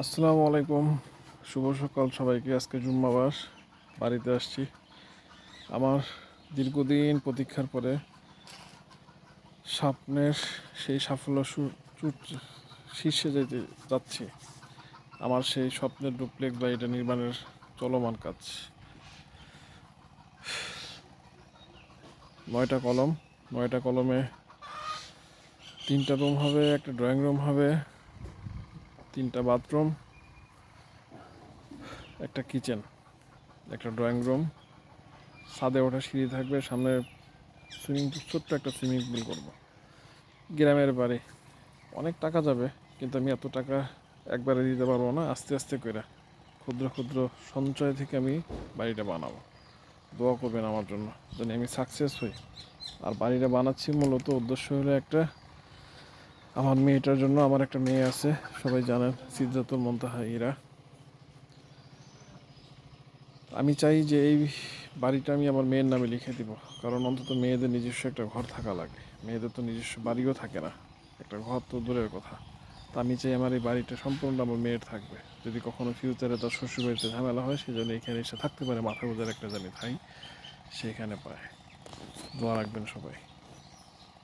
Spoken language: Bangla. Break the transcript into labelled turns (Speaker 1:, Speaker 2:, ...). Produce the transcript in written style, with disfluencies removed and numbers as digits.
Speaker 1: আসসালামু আলাইকুম, শুভ সকাল সবাইকে। আজকে জুম্মাবার বাড়িতে আসছি। আমার দীর্ঘদিন প্রতীক্ষার পরে স্বপ্নের সেই সাফল্য শীর্ষে যেতে যাচ্ছি। আমার সেই স্বপ্নের ডুপ্লেক্স বাড়িটা নির্মাণের চলমান কাজ। 9টা কলমে 3টা রুম হবে, একটা ড্রয়িং রুম হবে, 3টা বাথরুম, একটা কিচেন, একটা ড্রয়িং রুম, ছাদে ওঠা সিঁড়ি থাকবে, সামনে ছোট্ট একটা সুইমিং পুল করব। গ্রামের বাড়ি, অনেক টাকা যাবে, কিন্তু আমি এত টাকা একবারে দিতে পারবো না। আস্তে আস্তে করে ক্ষুদ্র ক্ষুদ্র সঞ্চয় থেকে আমি বাড়িটা বানাবো। দোয়া করবেন আমার জন্য যেন আমি সাকসেস হই। আর বাড়িটা বানাচ্ছি মূলত উদ্দেশ্য হলো একটা, আমার মেয়েটার জন্য। আমার একটা মেয়ে আছে, সবাই জানেন, সিদ্ধাতুল মুনতাহা ইরা। আমি চাই যে এই বাড়িটা আমি আমার মেয়ের নামে লিখে দিব, কারণ অন্তত মেয়েদের নিজস্ব একটা ঘর থাকা লাগে। মেয়েদের তো নিজস্ব বাড়িও থাকে না, একটা ঘর তো দূরের কথা। তা আমি চাই আমার এই বাড়িটা সম্পূর্ণ আমার মেয়ের থাকবে। যদি কখনো ফিউচারে তার শ্বশুরবাড়িতে ঝামেলা হয়, সে যেন এখানে এসে থাকতে পারে, মাথা গোজার একটা জানি ঠাঁই সেখানে পায়। দোয়া রাখবেন সবাই।